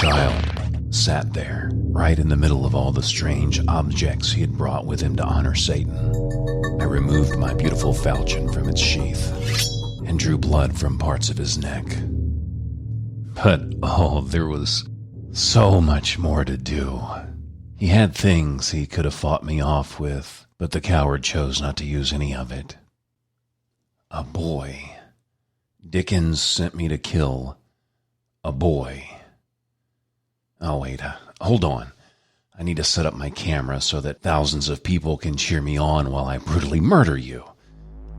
child sat there, right in the middle of all the strange objects he had brought with him to honor Satan. I removed my beautiful falchion from its sheath and drew blood from parts of his neck. But, there was so much more to do. He had things he could have fought me off with, but the coward chose not to use any of it. A boy. Dickens sent me to kill a boy. Oh, wait, hold on. I need to set up my camera so that thousands of people can cheer me on while I brutally murder you.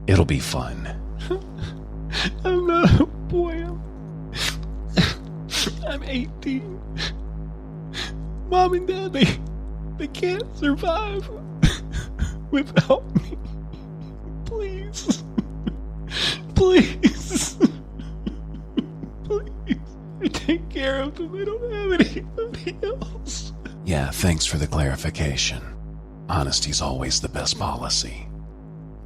It'll be fun. I'm not a boy. I'm 18. Mom and Dad, they can't survive without me. Please. Please. Please. I take care of them. I don't have anybody else. Yeah, thanks for the clarification. Honesty's always the best policy.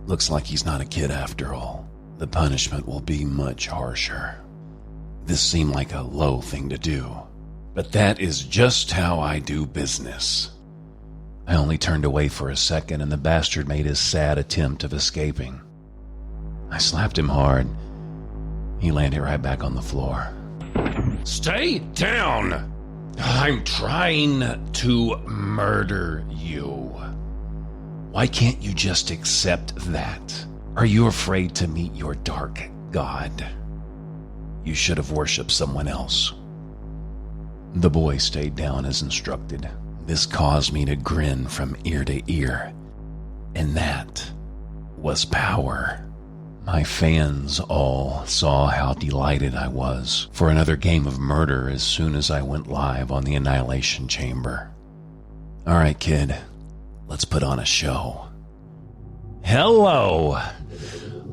Looks like he's not a kid after all. The punishment will be much harsher. This seemed like a low thing to do, but that is just how I do business. I only turned away for a second and the bastard made his sad attempt of escaping. I slapped him hard. He landed right back on the floor. Stay down! I'm trying to murder you. Why can't you just accept that? Are you afraid to meet your dark god? You should have worshipped someone else. The boy stayed down as instructed. This caused me to grin from ear to ear. And that was power. My fans all saw how delighted I was for another game of murder as soon as I went live on the Annihilation Chamber. All right, kid, let's put on a show. Hello,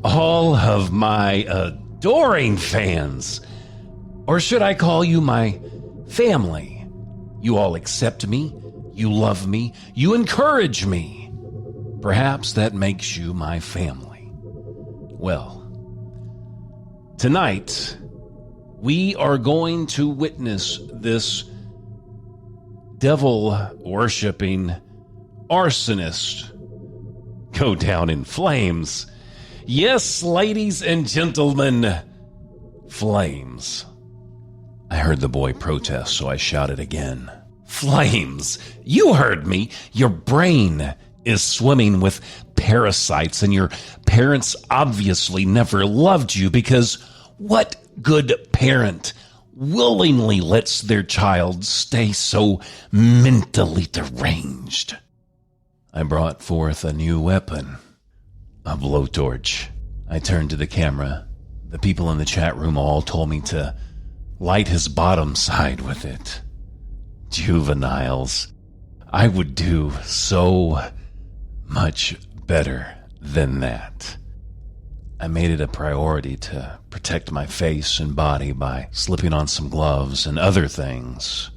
all of my adoring fans. Or should I call you my family? You all accept me, you love me, you encourage me. Perhaps that makes you my family. Well, tonight, we are going to witness this devil-worshipping arsonist go down in flames. Yes, ladies and gentlemen, flames. I heard the boy protest, so I shouted again. Flames! You heard me! Your brain is swimming with parasites, and your parents obviously never loved you, because what good parent willingly lets their child stay so mentally deranged? I brought forth a new weapon, a blowtorch. I turned to the camera. The people in the chat room all told me to light his bottom side with it. Juveniles. I would do so much better than that. I made it a priority to protect my face and body by slipping on some gloves and other things.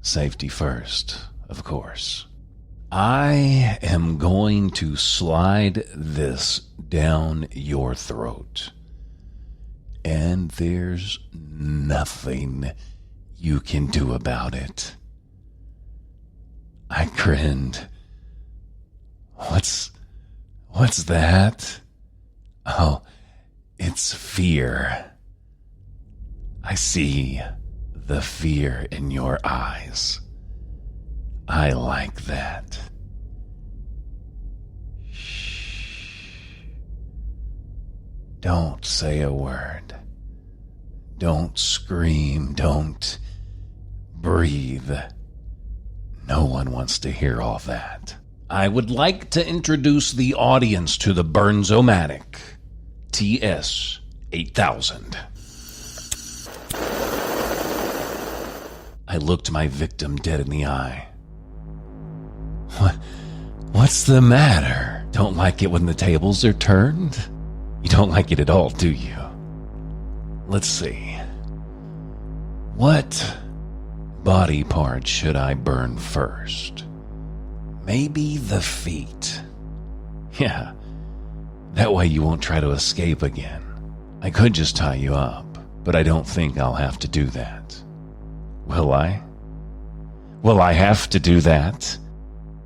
Safety first, of course. I am going to slide this down your throat, and there's nothing you can do about it. I grinned. What's that? Oh, it's fear. I see the fear in your eyes. I like that. Shh. Don't say a word. Don't scream. Don't breathe. No one wants to hear all that. I would like to introduce the audience to the Burns-O-Matic TS-8000. I looked my victim dead in the eye. What's the matter? Don't like it when the tables are turned? You don't like it at all, do you? Let's see. What body part should I burn first? Maybe the feet. Yeah, that way you won't try to escape again. I could just tie you up, but I don't think I'll have to do that. Will I? Will I have to do that?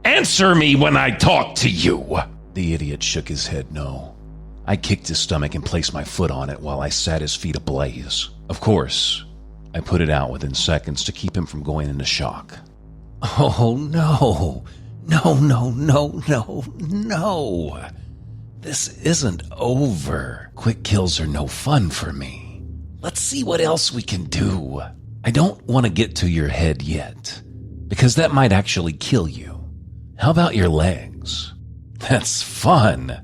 Answer me when I talk to you! The idiot shook his head no. I kicked his stomach and placed my foot on it while I set his feet ablaze. Of course, I put it out within seconds to keep him from going into shock. Oh, no. No. This isn't over. Quick kills are no fun for me. Let's see what else we can do. I don't want to get to your head yet, because that might actually kill you. How about your legs? That's fun.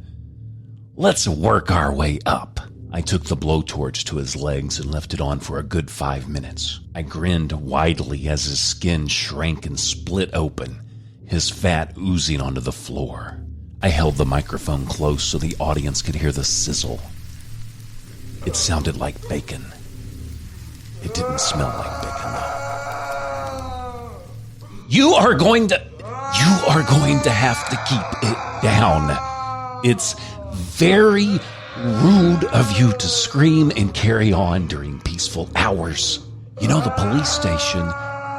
Let's work our way up. I took the blowtorch to his legs and left it on for a good 5 minutes. I grinned widely as his skin shrank and split open, his fat oozing onto the floor. I held the microphone close so the audience could hear the sizzle. It sounded like bacon. It didn't smell like bacon, though. You are going to have to keep it down. It's very rude of you to scream and carry on during peaceful hours. You know the police station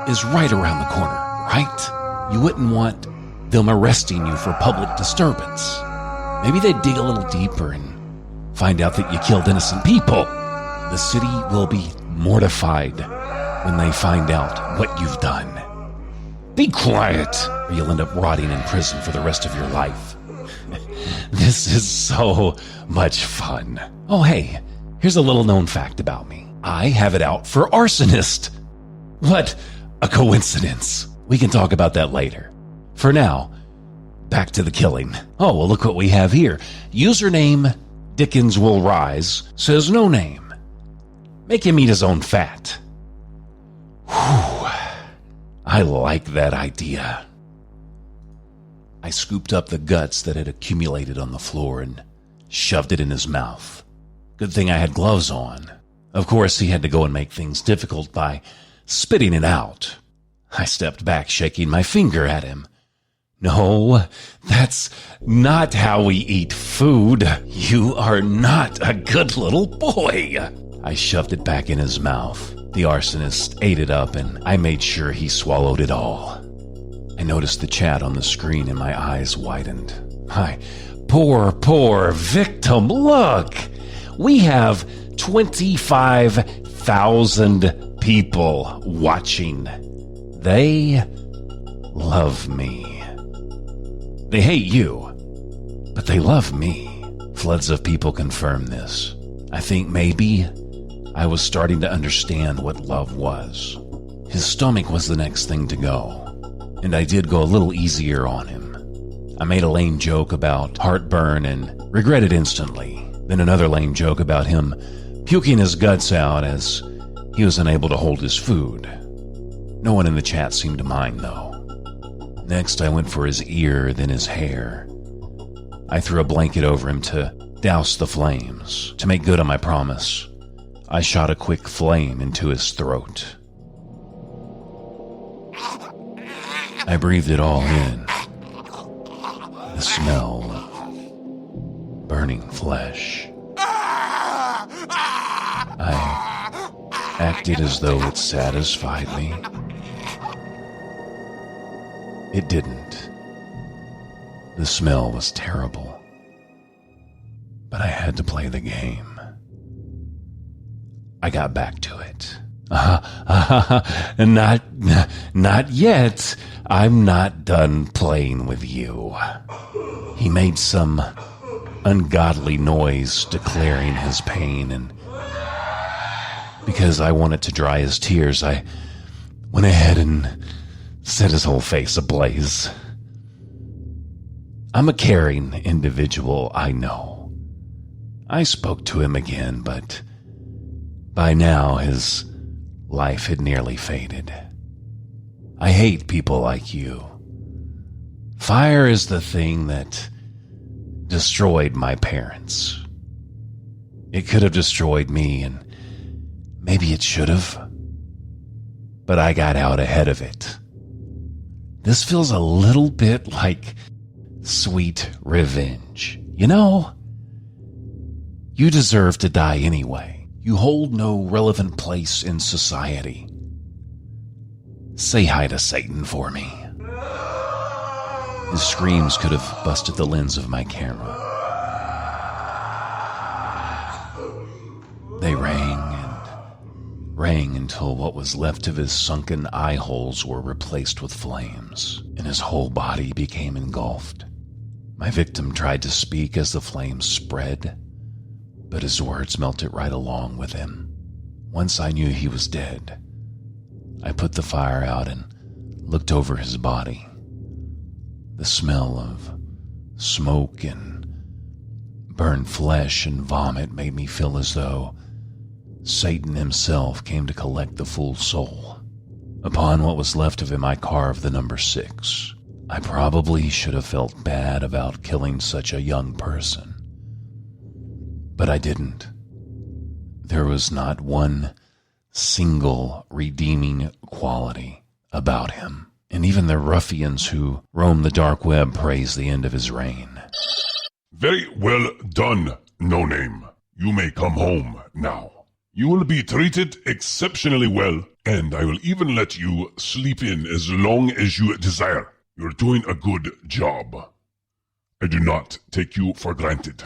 is right around the corner, right? You wouldn't want them arresting you for public disturbance. Maybe they'd dig a little deeper and find out that you killed innocent people. The city will be mortified when they find out what you've done. Be quiet, or you'll end up rotting in prison for the rest of your life. This is so much fun. Oh, hey, here's a little known fact about me. I have it out for arsonist. What a coincidence. We can talk about that later. For now, back to the killing. Oh, well, look what we have here. Username Dickens will rise says no name. Make him eat his own fat. Whew. I like that idea. I scooped up the guts that had accumulated on the floor and shoved it in his mouth. Good thing I had gloves on. Of course, he had to go and make things difficult by spitting it out. I stepped back, shaking my finger at him. No, that's not how we eat food. You are not a good little boy. I shoved it back in his mouth. The arsonist ate it up, and I made sure he swallowed it all. I noticed the chat on the screen, and my eyes widened. My poor victim. Look, we have 25,000 people watching. They love me. They hate you, but they love me. Floods of people confirm this. I think maybe I was starting to understand what love was. His stomach was the next thing to go, and I did go a little easier on him. I made a lame joke about heartburn and regretted instantly. Then another lame joke about him puking his guts out as he was unable to hold his food. No one in the chat seemed to mind, though. Next, I went for his ear, then his hair. I threw a blanket over him to douse the flames. To make good on my promise, I shot a quick flame into his throat. I breathed it all in. The smell of burning flesh. I acted as though it satisfied me. It didn't. The smell was terrible. But I had to play the game. I got back to it. Not yet. I'm not done playing with you. He made some ungodly noise declaring his pain, and because I wanted to dry his tears, I went ahead and set his whole face ablaze. I'm a caring individual, I know. I spoke to him again, but by now his life had nearly faded. I hate people like you. Fire is the thing that destroyed my parents. It could have destroyed me, and maybe it should have. But I got out ahead of it. This feels a little bit like sweet revenge. You know, you deserve to die anyway. You hold no relevant place in society. Say hi to Satan for me." His screams could have busted the lens of my camera. They rang and rang until what was left of his sunken eye holes were replaced with flames, and his whole body became engulfed. My victim tried to speak as the flames spread, but his words melted right along with him. Once I knew he was dead, I put the fire out and looked over his body. The smell of smoke and burned flesh and vomit made me feel as though Satan himself came to collect the full soul. Upon what was left of him, I carved the number 6. I probably should have felt bad about killing such a young person, but I didn't. There was not one single redeeming quality about him, and even the ruffians who roam the dark web praise the end of his reign. Very well done, No Name. You may come home now. You will be treated exceptionally well, and I will even let you sleep in as long as you desire. You're doing a good job. I do not take you for granted.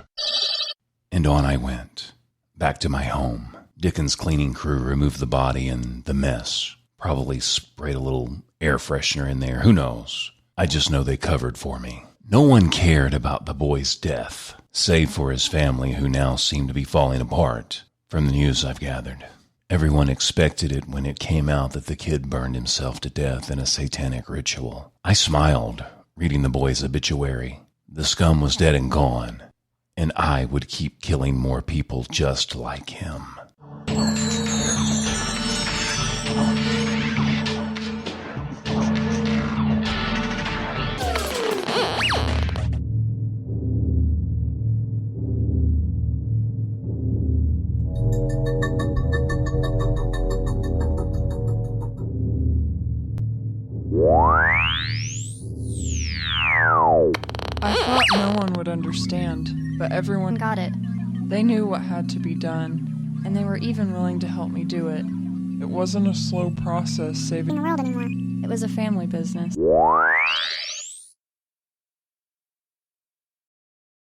And on I went, back to my home. Dickens' cleaning crew removed the body and the mess. Probably sprayed a little air freshener in there, who knows? I just know they covered for me. No one cared about the boy's death, save for his family, who now seemed to be falling apart, from the news I've gathered. Everyone expected it when it came out that the kid burned himself to death in a satanic ritual. I smiled, reading the boy's obituary. The scum was dead and gone, and I would keep killing more people just like him. I thought no one would understand, but everyone got it. They knew what had to be done, and they were even willing to help me do it. It wasn't a slow process saving In the world anymore. It was a family business.